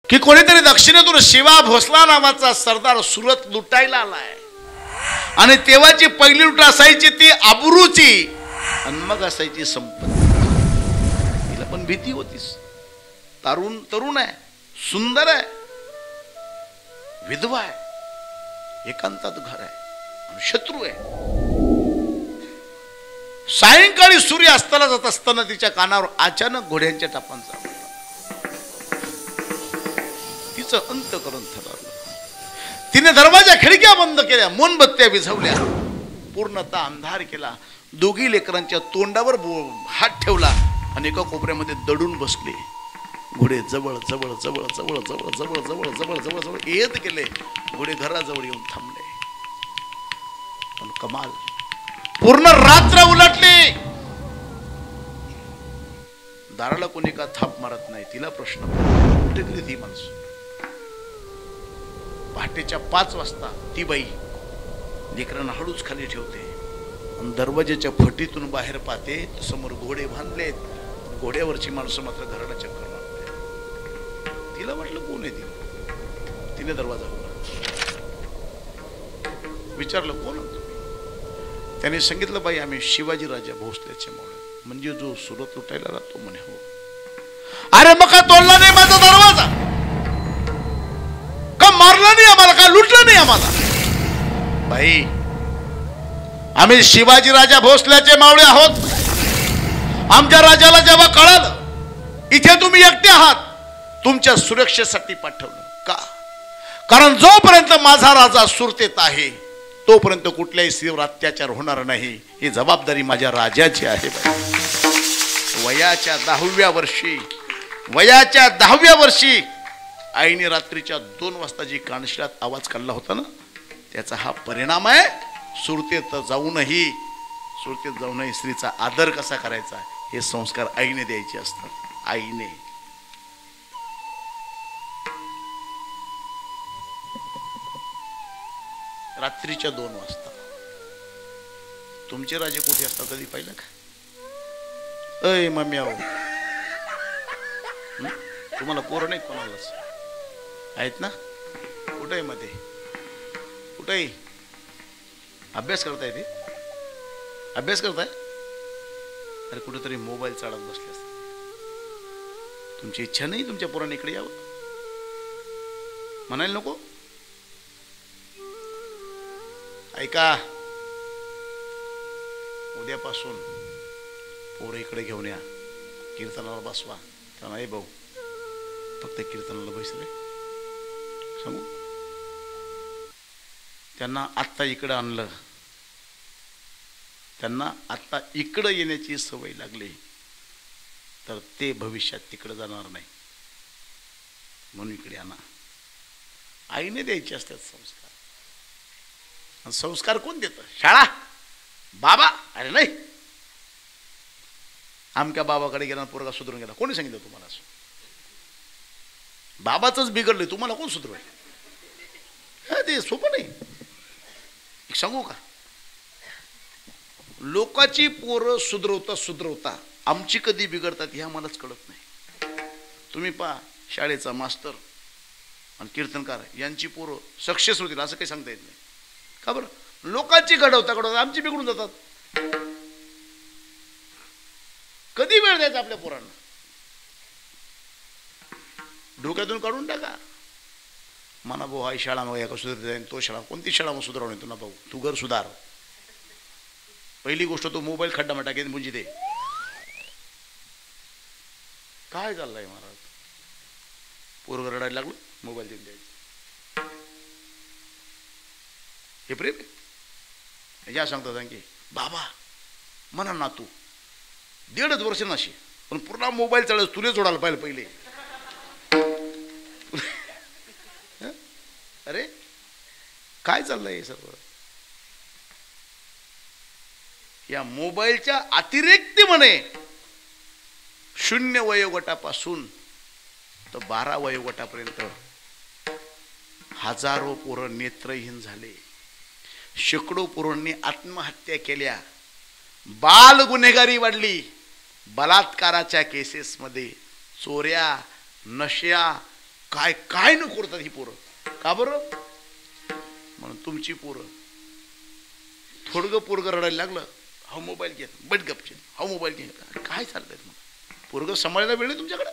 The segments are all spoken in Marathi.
की कोणीतरी दक्षिणेतून शिवा भोसला नावाचा सरदार सुरत लुटायला आलाय आणि तेव्हाची पहिली लूट असायची ती आबरूची आणि मग असायची संपत्ती. तिला पण भीती होतीस. तरुण आहे, सुंदर आहे, विधवा आहे, एकांतात घर आहे आणि शत्रू आहे. सायंकाळी सूर्य अस्ताला जात असताना तिच्या कानावर अचानक घोड्यांच्या टापांचा तिचं अंतःकरण थरवलं. तिने दरवाजा खिडक्या बंद केल्या, मोमबत्त्या विझवल्या, पूर्णतः अंधार केला. दोघी लेकरांच्या तोंडावर हात ठेवला आणि एका कोपऱ्यामध्ये दडून बसले. घोडे जवळ जवळ जवळ जवळ जवळ जवळ जवळ जवळ जवळ जवळ येत गेले. घोडे घराजवळ येऊन थांबले. पण कमाल, पूर्ण रात्र उलटली, दाराला कोणी का थाप मारत नाही. तिला प्रश्न, कुठे गेली ती माणसं? पहाटेच्या 5 वाजता ती बाई लेकरांना हळूच खाली ठेवते आणि दरवाजाच्या फटीतून बाहेर पाहते. समोर घोडे बांधलेत, घोड्यावरची माणसं मात्र घराला चक्कर मारते. तिला वाटलं कोण आहे ती. तिने दरवाजा उघडला, विचारलं कोण होतं? त्याने सांगितलं, बाई आम्ही शिवाजी राजा भोसल्याचे मावळे, म्हणजे जो सुरत लुटायला राहतो म्हणे. हो. अरे मग का तोडला नाही माझा दरवाजा? का मारला नाही आम्हाला? का लुटलं नाही आम्हाला? बाई आम्ही शिवाजी राजा भोसल्याचे मावळे आहोत. आमच्या राजाला जेव्हा कळालं इथे तुम्ही एकटे आहात, तुमच्या सुरक्षेसाठी पाठवलं. का? कारण जोपर्यंत माझा राजा सुरतेत आहे तोपर्यंत कुठल्याही स्त्रीवर अत्याचार होणार नाही. ही जबाबदारी माझ्या राजाची आहे. वयाच्या 10व्या वर्षी आईने रात्रीच्या 2 वाजता जी कानशिलात आवाज काढला होता ना, त्याचा हा परिणाम आहे. सुरतेत जाऊनही स्त्रीचा आदर कसा करायचा हे संस्कार आईने द्यायचे असतात. आईने. रात्रीच्या 2 वाजता तुमचे राजे कुठे असतात कधी पाहिलं का? अय मम्मी आहो, तुम्हाला पोरं नाही कोणालाच आहेत ना? कुठे मध्ये कुठे अभ्यास करताय? ते अभ्यास करताय? अरे कुठेतरी मोबाईल चालत बसले असते. तुमची इच्छा नाही तुमच्या पोरांनी इकडे यावं? म्हणायला नको? ऐका, उद्यापासून पोरं इकडे घेऊन या, कीर्तनाला बसवा. तर नाही भाऊ, फक्त कीर्तनाला बस रे सांगू. त्यांना आत्ता इकडं आणलं, त्यांना आत्ता इकडं येण्याची सवय लागली तर ते भविष्यात तिकडं जाणार नाही. म्हणून इकडे आणा. आईने द्यायचे असतात संस्कार. संस्कार कोण देतं? शाळा? बाबा? अरे नाही, आमच्या बाबाकडे गेला पोरगा सुधरून गेला. कोणी सांगितलं तुम्हाला? असं बाबाचंच बिघडलंय, तुम्हाला कोण सुधरवाय? ते सोपं नाही. एक सांगू का, लोकांची पोरं सुधरवता आमची कधी बिघडतात हे आम्हालाच कळत नाही. तुम्ही पहा, शाळेचा मास्तर आणि कीर्तनकार यांची पोरं सक्सेस होतील असं काही सांगता येत नाही. का बरं? लोकांची घडवता आमची बिघडून जातात. कधी वेळ द्यायचा आपल्या पोरांना? डोक्यातून काढून टाका. म्हणा भाऊ हा शाळा मग एका सुधारता जाईल, तो शाळा कोणती शाळा मग सुधारवून येतो ना भाऊ, तू घर सुधार. पहिली गोष्ट तो मोबाईल खड्डा मटा घेऊन मुंजी दे. काय चाललंय महाराज? पोरग रडायला लागलं, मोबाईल देऊन द्यायचं. हे प्रेम आहे? या सांगता सांग की बाबा म्हणा ना, तू 1.5 वर्ष नाशी पण पूर्ण मोबाईल चालत तुले जोडायला पाहिजे पहिले. अरे काय चाललंय हे सर्व? या मोबाईलच्या अतिरेक्ती म्हणे 0 वयोगटापासून तर 12 वयोगटापर्यंत हजारो पोरं नेत्रहीन झाले. शेकडो पोरांनी आत्महत्या केल्या. बाल गुन्हेगारी वाढली. बलात्काराच्या केसेसमध्ये, चोऱ्या, नशा, काय काय न करतात ही पोरं. का बरं? म्हणून तुमची पोरं थोडं पोरग रडायला लागलं, हा मोबाईल घे, बट गपचे, हा मोबाईल घे. काय चाललंय पोरग सांभाळायला वेळ आहे तुमच्याकडे?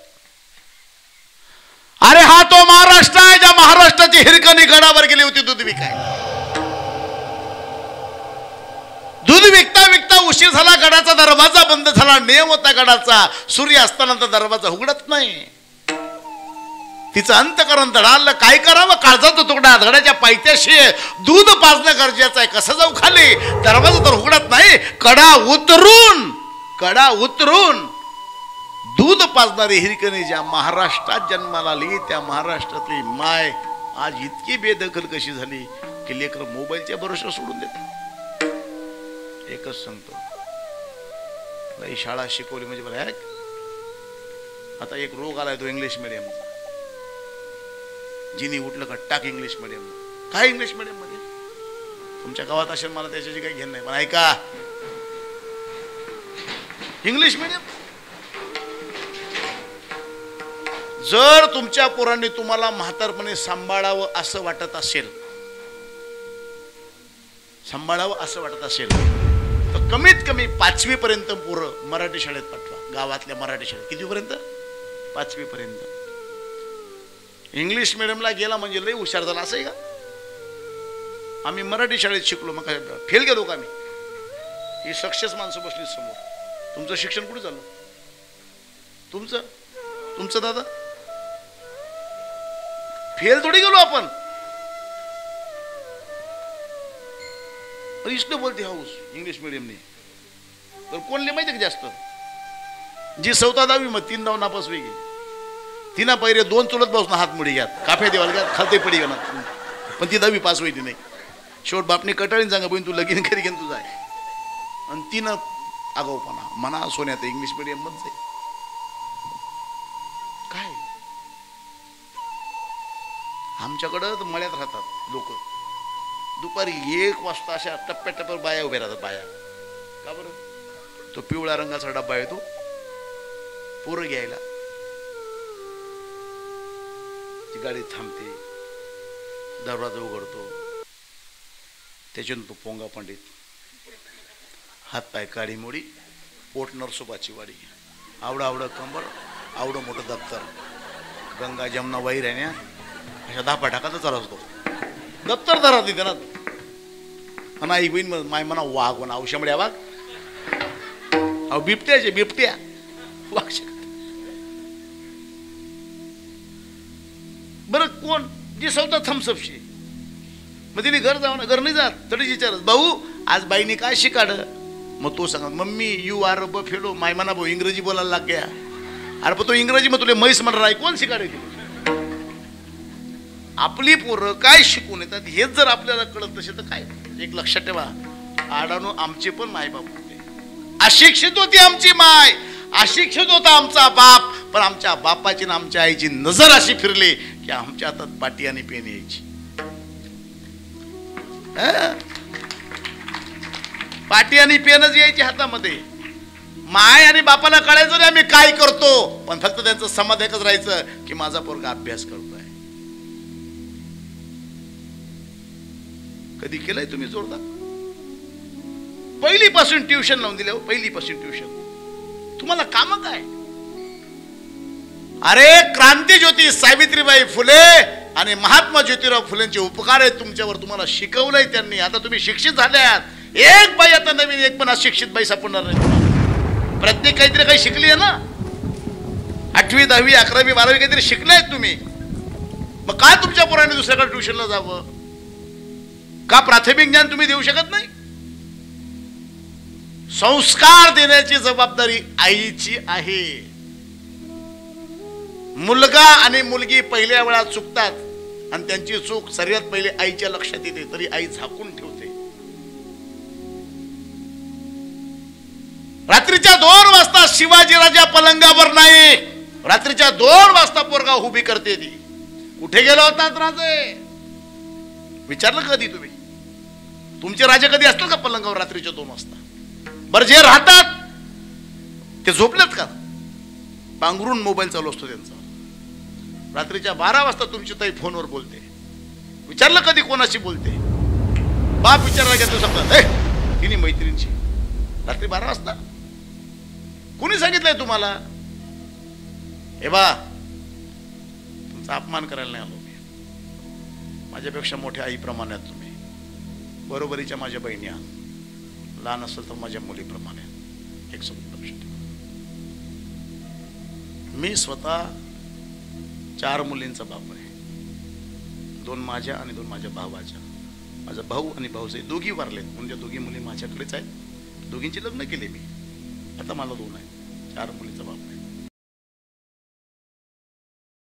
अरे हा तो महाराष्ट्र आहे ज्या महाराष्ट्राची हिरकणी गडावर गेली होती दूध विकायला. दूध विकता विकता उशीर झाला, गडाचा दरवाजा बंद झाला. नियम होता गडाचा, सूर्य असताना दरवाजा उघडत नाही. तिचं अंतकरण धडाल, काय करावं, काळजाचा तुकडा धडाच्या पायथ्याशी दूध पाजणं गरजेचं आहे. कसं जाऊ खाली, दरवाजा तर उघडत नाही. कडा उतरून दूध पाजणारी हिरकणी ज्या महाराष्ट्रात जन्माला आली, त्या महाराष्ट्रातली माय आज इतकी बेदखल कशी झाली की लेकर मोबाईलच्या भरोश्यावर सोडून देते. एकच सांगतो, बाई शाळा शिकवली म्हणजे बरं. आता एक रोग आलाय तो इंग्लिश मिडियमचा. जिनी उठलं का टाक इंग्लिश मिडियम. काय इंग्लिश मिडियम मध्ये? तुमच्या गावात असेल, मला त्याच्याशी काही घेणं नाही, पण ऐका, इंग्लिश मिडियम जर तुमच्या पोरांनी तुम्हाला म्हातारपणे सांभाळावं असं वाटत असेल, तर कमीत कमी 5वी पर्यंत पोरं मराठी शाळेत पाठवा. गावातल्या मराठी शाळेत. कितीपर्यंत? 5वी पर्यंत. इंग्लिश मिडियमला गेला म्हणजे लय हुशार झाला असं आहे का? आम्ही मराठी शाळेत शिकलो, मग काय फेल गेलो का आम्ही? ही सक्सेस माणसं बसली समोर. तुमचं शिक्षण कुठे झालं? तुमचं दादा फेल थोडी गेलो आपण. इसने बोलते हाऊस इंग्लिश मिडियमने तर कोणले माहिती का जास्त? जी 4वी मग 3 नाव नापास होई गेली. 3 पहिरे 2 चुलत बसून हात मुडी घ्यात, काफे देवाला घ्यात, खालते पडी गेला, पण ती 10वी पास होईली नाही. शेवट बापने कटाळीन सांगा, बहीण तू लगीन करी घेऊन तू जाय. आणि 3 आगाऊपणा मना सोन्यात इंग्लिश मिडियम मध्ये काय. आमच्याकडं मळ्यात राहतात लोक, दुपारी 1 वाजता अशा टप्प्याटप्प्यावर बाया उभ्या राहतात. बाया का बरं? तो पिवळ्या रंगाचा डब्बा येतो पोरं घ्यायला, ती गाडी थांबते, दरवाजा उघडतो, त्याच्यातून तो पोंगा पंडित, हात पाय काळी मोडी, पोट नरसोबाची वाडी, आवडं कंबर, आवडं मोठं दप्तर, गंगा जमना वाईर आहे ना, अशा धापा टाकाचा चालू असतो. दप्तर धरा तिथे ना, आई बहीण माय म्हणा वाघ म्हणा, औषामड्या वाघ, अहो बिबट्या वाघ. बरं कोण जी सौता थम्सअपशी, मग तिने घर जाऊ ना, घर नाही जात, तरी विचारत भाऊ आज बाईने काय शिकाड. मग तो सांगा mummy you are a buffalo. My म्हणा भाऊ इंग्रजी बोलायला लाग गया. अरे पण तो इंग्रजी मग तुला म्हैस म्हणणार आहे, कोण शिकाडे? आपली पोरं काय शिकून येतात हेच जर आपल्याला कळत नसेल तर काय. एक लक्षात ठेवा, आडानो आमचे पण मायबाप होते, अशिक्षित होती आमची माय, अशिक्षित होता आमचा बाप, पण आमच्या बापाची ना आमच्या आईची नजर अशी फिरली की आमच्या हातात पाटी आणि पेन यायची. पाटी आणि पेनच यायची हातामध्ये. माय आणि बापाला कळायचं नाही आम्ही काय करतो, पण फक्त त्यांचं समाध एकच राहायचं की माझा पोरगा अभ्यास करतोय. कधी केलंय तुम्ही जोरदार? पहिलीपासून ट्युशन लावून दिल्या, पहिलीपासून ट्युशन. तुम्हाला काम काय? अरे क्रांतीज्योती सावित्रीबाई फुले आणि महात्मा ज्योतिराव फुलेंचे उपकार आहेत तुमच्यावर, तुम्हाला शिकवलंय त्यांनी. आता तुम्ही शिक्षित झाल्यात. एक बाई आता नवीन, एक पण अशिक्षित बाई सापडणार नाही. प्रत्येक काहीतरी काही शिकली आहे ना, 8वी 10वी 11वी 12वी काहीतरी शिकले आहेत तुम्ही. मग काय तुमच्या पोरांनी दुसऱ्याकडे ट्युशनला जावं? का प्राथमिक ज्ञान तुम्ही देऊ शकत नाही? संस्कार देण्याची जबाबदारी आईची आहे. मुलगा आणि मुलगी पहिल्या वेळा चुकतात आणि त्यांची चूक सर्वात पहिले आईच्या लक्षात येते, तरी आई झाकून ठेवते. रात्रीच्या 2 वाजता शिवाजीराजा पलंगावर नाही, रात्रीच्या 2 वाजता पोरगा उभी करते. ती कुठे गेला होतात राजे? विचारलं कधी तुम्ही? तुमचे राजे कधी असतात का पलंगावर रात्रीच्या 2 वाजता? बरं जे राहतात ते झोपलेत का? पांघरून मोबाईल चालू असतो त्यांचा. रात्रीच्या 12 वाजता तुमची ताई फोनवर बोलते. विचारलं कधी कोणाशी बोलते? बाप विचारायला घेतो समजा तिने मैत्रिणीची. रात्री 12 वाजता कुणी सांगितलंय तुम्हाला? हे बा, तुमचा अपमान करायला नाही आलो मी. माझ्यापेक्षा मोठ्या आईप्रमाणे आहात तुम्ही, बरोबरीच्या माझ्या बहिणी आहात, लहान असेल तर माझ्या मुलीप्रमाणे. एक सोबत लक्षात ठेवा, मी स्वतः 4 मुलींचा बाप आहे. 2 माझ्या आणि 2 माझ्या भावाच्या. माझा भाऊ आणि भाऊचे दोघी वारलेत, म्हणजे दोघी मुली माझ्याकडेच आहेत. दोघींची लग्न केले मी. आता मला 2 आहेत. 4 मुलीचा बाप आहे.